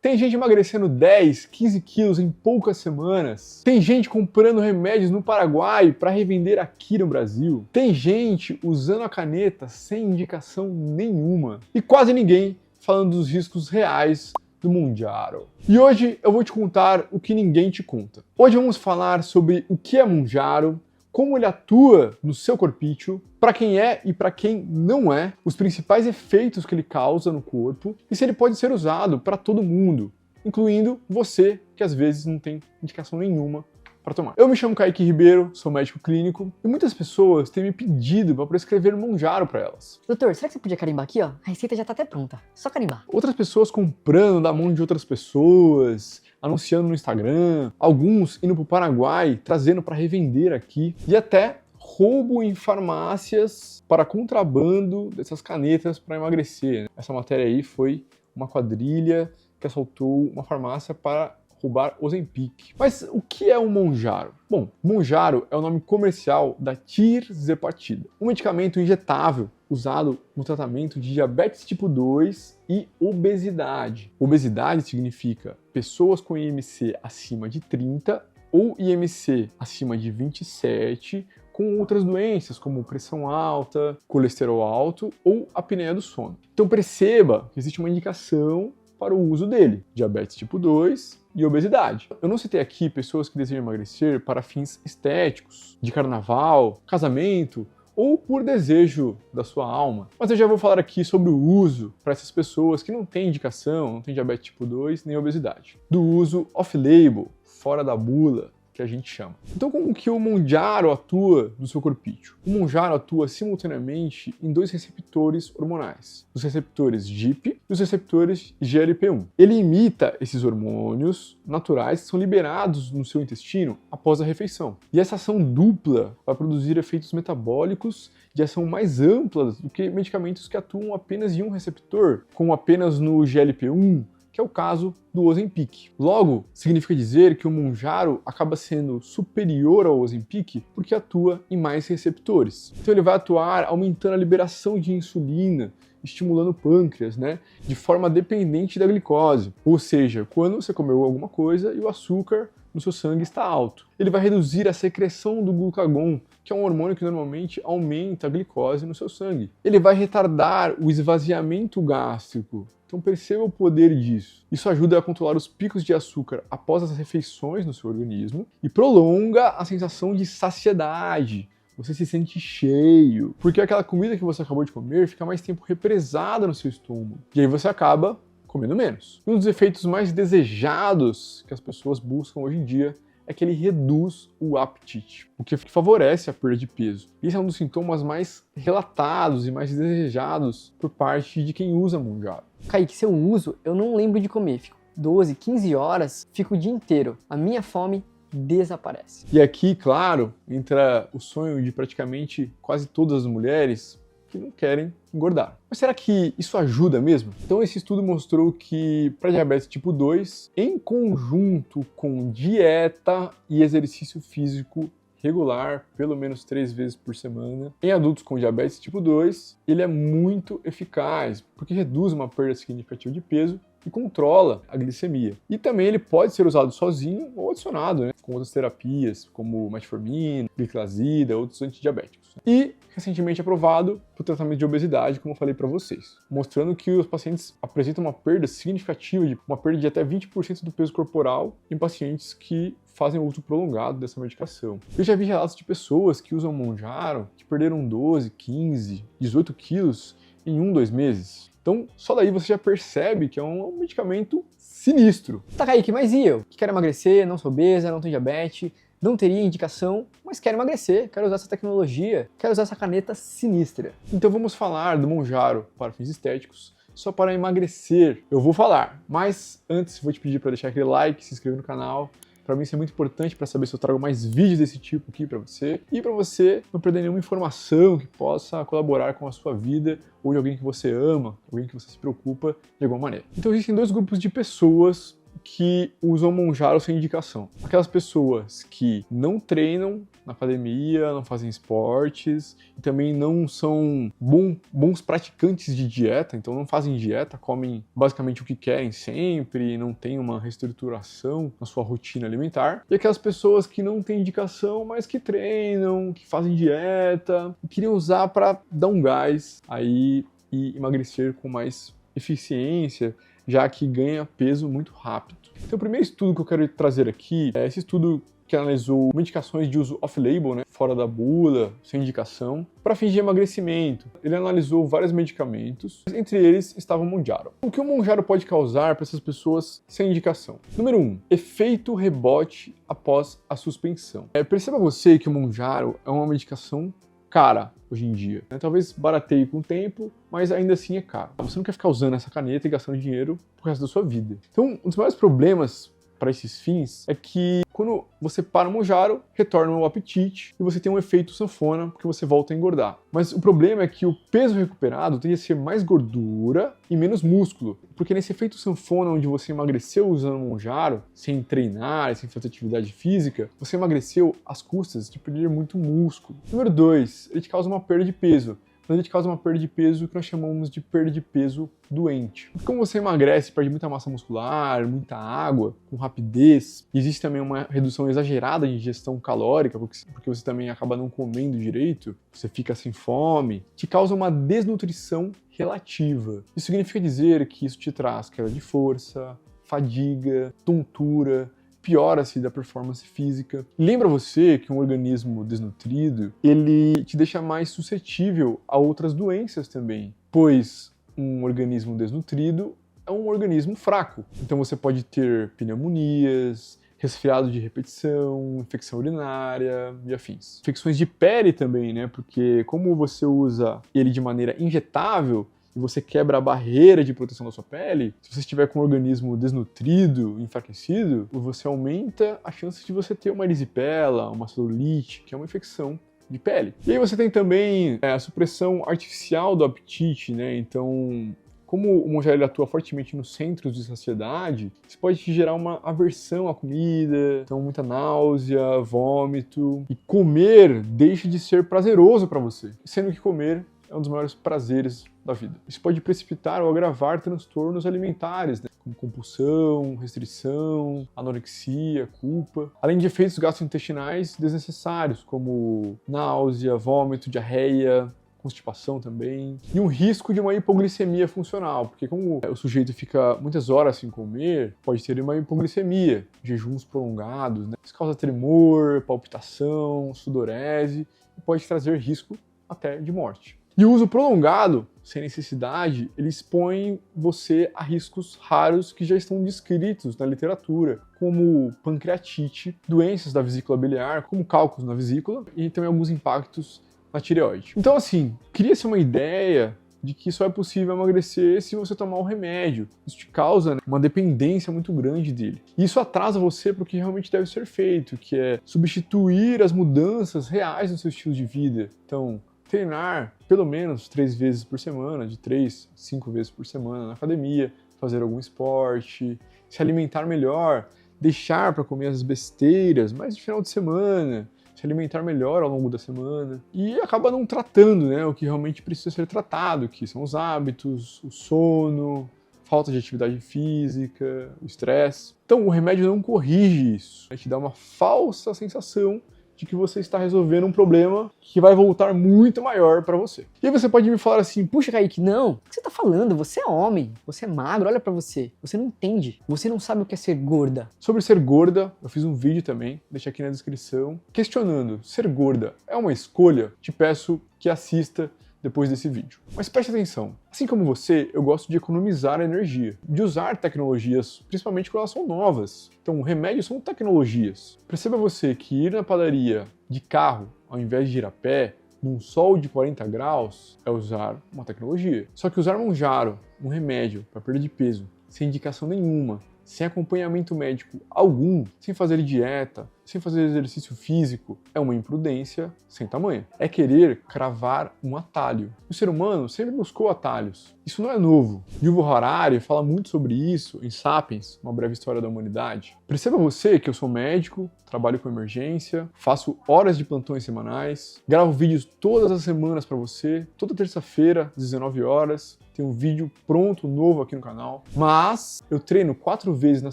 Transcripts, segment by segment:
Tem gente emagrecendo 10, 15 quilos em poucas semanas. Tem gente comprando remédios no Paraguai para revender aqui no Brasil. Tem gente usando a caneta sem indicação nenhuma. E quase ninguém falando dos riscos reais do Mounjaro. E hoje eu vou te contar o que ninguém te conta. Hoje vamos falar sobre o que é Mounjaro, como ele atua no seu corpício, para quem é e para quem não é, os principais efeitos que ele causa no corpo e se ele pode ser usado para todo mundo, incluindo você que às vezes não tem indicação nenhuma para tomar. Eu me chamo Kaique Ribeiro, sou médico clínico e muitas pessoas têm me pedido para prescrever Mounjaro para elas. Doutor, será que você podia carimbar aqui, ó? A receita já tá até pronta. Só carimbar. Outras pessoas comprando da mão de outras pessoas, anunciando no Instagram, alguns indo para o Paraguai, trazendo para revender aqui e até roubo em farmácias para contrabando dessas canetas para emagrecer. Essa matéria aí foi uma quadrilha que assaltou uma farmácia para roubar Ozempic. Mas o que é o Mounjaro? Bom, Mounjaro é o nome comercial da tirzepatida, um medicamento injetável usado no tratamento de diabetes tipo 2 e obesidade. Obesidade significa pessoas com IMC acima de 30 ou IMC acima de 27, com outras doenças como pressão alta, colesterol alto ou apneia do sono. Então perceba que existe uma indicação para o uso dele, diabetes tipo 2 e obesidade. Eu não citei aqui pessoas que desejam emagrecer para fins estéticos, de carnaval, casamento ou por desejo da sua alma. Mas eu já vou falar aqui sobre o uso para essas pessoas que não têm indicação, não têm diabetes tipo 2 nem obesidade. Do uso off-label, fora da bula, que a gente chama. Então, como que o Mounjaro atua no seu corpício? O Mounjaro atua simultaneamente em dois receptores hormonais, os receptores GIP e os receptores GLP-1. Ele imita esses hormônios naturais que são liberados no seu intestino após a refeição. E essa ação dupla vai produzir efeitos metabólicos de ação mais ampla do que medicamentos que atuam apenas em um receptor, como apenas no GLP-1, que é o caso do Ozempic. Logo, significa dizer que o Mounjaro acaba sendo superior ao Ozempic porque atua em mais receptores. Então ele vai atuar aumentando a liberação de insulina, estimulando o pâncreas, de forma dependente da glicose. Ou seja, quando você comeu alguma coisa e o açúcar no seu sangue está alto. Ele vai reduzir a secreção do glucagon, que é um hormônio que normalmente aumenta a glicose no seu sangue. Ele vai retardar o esvaziamento gástrico. Então perceba o poder disso. Isso ajuda a controlar os picos de açúcar após as refeições no seu organismo e prolonga a sensação de saciedade. Você se sente cheio, porque aquela comida que você acabou de comer fica mais tempo represada no seu estômago. E aí você acaba comendo menos. Um dos efeitos mais desejados que as pessoas buscam hoje em dia é que ele reduz o apetite, o que favorece a perda de peso. Esse é um dos sintomas mais relatados e mais desejados por parte de quem usa Mounjaro. Kaique, se eu uso, eu não lembro de comer. Fico 12, 15 horas, fico o dia inteiro. A minha fome desaparece. E aqui, claro, entra o sonho de praticamente quase todas as mulheres que não querem engordar. Mas será que isso ajuda mesmo? Então esse estudo mostrou que para diabetes tipo 2, em conjunto com dieta e exercício físico regular, pelo menos 3 vezes por semana, em adultos com diabetes tipo 2, ele é muito eficaz, porque reduz uma perda significativa de peso e controla a glicemia. E também ele pode ser usado sozinho ou adicionado, com outras terapias, como metformina, gliclazida, outros antidiabéticos. E recentemente aprovado para o tratamento de obesidade, como eu falei para vocês, mostrando que os pacientes apresentam uma perda significativa, uma perda de até 20% do peso corporal em pacientes que fazem uso prolongado dessa medicação. Eu já vi relatos de pessoas que usam Mounjaro que perderam 12, 15, 18 quilos em 1, 2 meses. Então, só daí você já percebe que é um medicamento sinistro. Tá, Kaique, mas e eu? Que quero emagrecer, não sou obesa, não tenho diabetes, não teria indicação, mas quero emagrecer, quero usar essa tecnologia, quero usar essa caneta sinistra. Então vamos falar do Mounjaro para fins estéticos, só para emagrecer. Eu vou falar, mas antes vou te pedir para deixar aquele like, se inscrever no canal. Para mim isso é muito importante para saber se eu trago mais vídeos desse tipo aqui para você e para você não perder nenhuma informação que possa colaborar com a sua vida ou de alguém que você ama, alguém que você se preocupa de alguma maneira. Então existem dois grupos de pessoas que usam Monjaro sem indicação. Aquelas pessoas que não treinam na academia, não fazem esportes e também não são bons praticantes de dieta, então não fazem dieta, comem basicamente o que querem sempre, não tem uma reestruturação na sua rotina alimentar. E aquelas pessoas que não têm indicação, mas que treinam, que fazem dieta e queriam usar para dar um gás aí e emagrecer com mais eficiência, já que ganha peso muito rápido. Então, o primeiro estudo que eu quero trazer aqui é esse estudo que analisou medicações de uso off-label, né, fora da bula, sem indicação, para fins de emagrecimento. Ele analisou vários medicamentos, entre eles estava o Monjaro. O que o Monjaro pode causar para essas pessoas sem indicação? Número 1, efeito rebote após a suspensão. Perceba você que o Monjaro é uma medicação cara hoje em dia. Talvez barateie com o tempo, mas ainda assim é caro. Você não quer ficar usando essa caneta e gastando dinheiro pro resto da sua vida. Então, um dos maiores problemas para esses fins é que quando você para o Monjaro, retorna o apetite e você tem um efeito sanfona porque você volta a engordar. Mas o problema é que o peso recuperado tende a ser mais gordura e menos músculo, porque nesse efeito sanfona onde você emagreceu usando o Monjaro, sem treinar, sem fazer atividade física, você emagreceu às custas de perder muito músculo. Número 2, ele te causa uma perda de peso. Mas ele te causa uma perda de peso que nós chamamos de perda de peso doente. Como você emagrece, perde muita massa muscular, muita água, com rapidez, existe também uma redução exagerada de ingestão calórica, porque você também acaba não comendo direito, você fica sem fome, te causa uma desnutrição relativa. Isso significa dizer que isso te traz queda de força, fadiga, tontura, piora-se da performance física. Lembra você que um organismo desnutrido, ele te deixa mais suscetível a outras doenças também, pois um organismo desnutrido é um organismo fraco. Então você pode ter pneumonias, resfriado de repetição, infecção urinária e afins. Infecções de pele também, né? Porque como você usa ele de maneira injetável, e você quebra a barreira de proteção da sua pele, se você estiver com um organismo desnutrido, enfraquecido, você aumenta a chance de você ter uma erisipela, uma celulite, que é uma infecção de pele. E aí você tem também a supressão artificial do apetite, né? Então, como o Monjaro atua fortemente nos centros de saciedade, isso pode te gerar uma aversão à comida, então muita náusea, vômito. E comer deixa de ser prazeroso para você, sendo que comer é um dos maiores prazeres da vida. Isso pode precipitar ou agravar transtornos alimentares, né? Como compulsão, restrição, anorexia, culpa, além de efeitos gastrointestinais desnecessários, como náusea, vômito, diarreia, constipação também, e um risco de uma hipoglicemia funcional, porque como o sujeito fica muitas horas sem comer, pode ter uma hipoglicemia, jejuns prolongados, né? Isso causa tremor, palpitação, sudorese e pode trazer risco até de morte. E o uso prolongado, sem necessidade, ele expõe você a riscos raros que já estão descritos na literatura, como pancreatite, doenças da vesícula biliar, como cálculos na vesícula e também alguns impactos na tireoide. Então, assim, cria-se uma ideia de que só é possível emagrecer se você tomar um remédio. Isso te causa, né, uma dependência muito grande dele. E isso atrasa você para o que realmente deve ser feito, que é substituir as mudanças reais no seu estilo de vida. Então, treinar pelo menos 3 vezes por semana, de 3 a 5 vezes por semana na academia, fazer algum esporte, se alimentar melhor, deixar para comer as besteiras, mas de final de semana, se alimentar melhor ao longo da semana e acaba não tratando, né, o que realmente precisa ser tratado, que são os hábitos, o sono, falta de atividade física, o estresse. Então o remédio não corrige isso, te dá uma falsa sensação de que você está resolvendo um problema que vai voltar muito maior para você. E aí você pode me falar assim, Puxa, Kaique, não. O que você tá falando? Você é homem, você é magro, olha pra você. Você não entende. Você não sabe o que é ser gorda. Sobre ser gorda, eu fiz um vídeo também, deixa aqui na descrição, questionando, ser gorda é uma escolha? Te peço que assista depois desse vídeo. Mas preste atenção, assim como você, eu gosto de economizar energia, de usar tecnologias, principalmente quando elas são novas. Então, remédios são tecnologias. Perceba você que ir na padaria de carro, ao invés de ir a pé, num sol de 40 graus, é usar uma tecnologia. Só que usar Monjaro, um remédio para perda de peso, sem indicação nenhuma, sem acompanhamento médico algum, sem fazer dieta, sem fazer exercício físico, é uma imprudência sem tamanho. É querer cravar um atalho. O ser humano sempre buscou atalhos. Isso não é novo. Yuval Harari fala muito sobre isso em Sapiens, Uma Breve História da Humanidade. Perceba você que eu sou médico, trabalho com emergência, faço horas de plantões semanais, gravo vídeos todas as semanas para você, toda terça-feira, às 19 horas, tem um vídeo pronto, novo aqui no canal. Mas eu treino 4 vezes na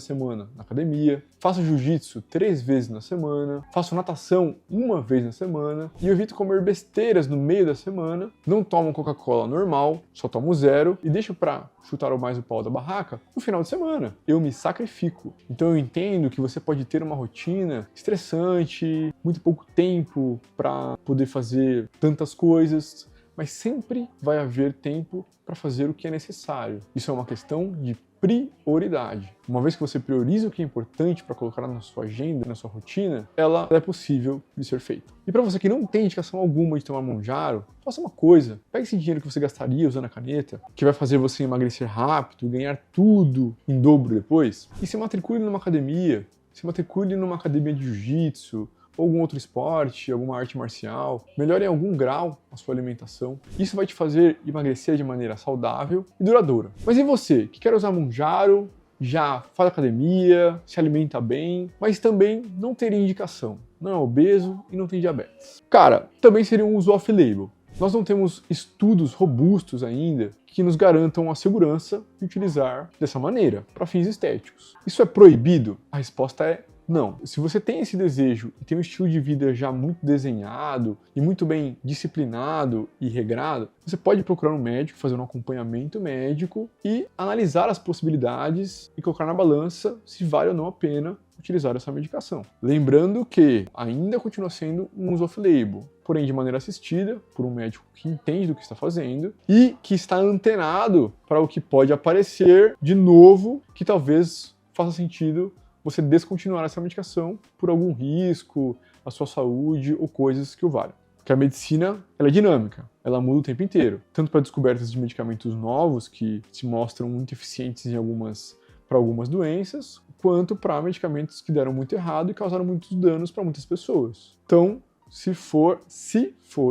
semana na academia, faço jiu-jitsu 3 vezes na semana, faço natação 1 vez na semana e eu evito comer besteiras no meio da semana, não tomo Coca-Cola normal, só tomo 0 e deixo pra chutar mais o pau da barraca no final de semana. Eu me sacrifico. Então eu entendo que você pode ter uma rotina estressante, muito pouco tempo para poder fazer tantas coisas, mas sempre vai haver tempo para fazer o que é necessário. Isso é uma questão de prioridade. Uma vez que você prioriza o que é importante para colocar na sua agenda, na sua rotina, ela é possível de ser feita. E para você que não tem indicação alguma de tomar Mounjaro, faça uma coisa. Pegue esse dinheiro que você gastaria usando a caneta, que vai fazer você emagrecer rápido, ganhar tudo em dobro depois, e se matricule numa academia, se matricule numa academia de jiu-jitsu, ou algum outro esporte, alguma arte marcial, melhore em algum grau a sua alimentação. Isso vai te fazer emagrecer de maneira saudável e duradoura. Mas e você, que quer usar Mounjaro, já faz academia, se alimenta bem, mas também não teria indicação, não é obeso e não tem diabetes? Cara, também seria um uso off-label. Nós não temos estudos robustos ainda que nos garantam a segurança de utilizar dessa maneira, para fins estéticos. Isso é proibido? A resposta é não. Se você tem esse desejo e tem um estilo de vida já muito desenhado e muito bem disciplinado e regrado, você pode procurar um médico, fazer um acompanhamento médico e analisar as possibilidades e colocar na balança se vale ou não a pena utilizar essa medicação. Lembrando que ainda continua sendo um uso off-label, porém de maneira assistida por um médico que entende do que está fazendo e que está antenado para o que pode aparecer de novo, que talvez faça sentido você descontinuar essa medicação por algum risco à sua saúde ou coisas que o valham. Porque a medicina, ela é dinâmica, ela muda o tempo inteiro, tanto para descobertas de medicamentos novos que se mostram muito eficientes para algumas doenças, quanto para medicamentos que deram muito errado e causaram muitos danos para muitas pessoas. Então, se for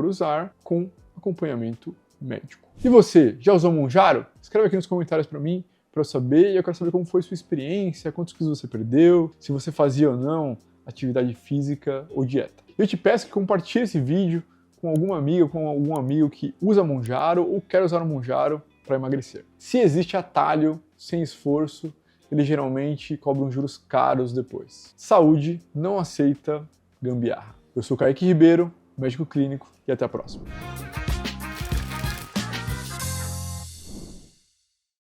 usar com acompanhamento médico. E você, já usou Mounjaro? Escreve aqui nos comentários para mim, para eu saber, e eu quero saber como foi sua experiência, quantos quilos você perdeu, se você fazia ou não atividade física ou dieta. Eu te peço que compartilhe esse vídeo com alguma amiga, com algum amigo que usa Mounjaro ou quer usar o Mounjaro para emagrecer. Se existe atalho sem esforço, ele geralmente cobra juros caros depois. Saúde não aceita gambiarra. Eu sou Kaique Ribeiro, médico clínico, e até a próxima.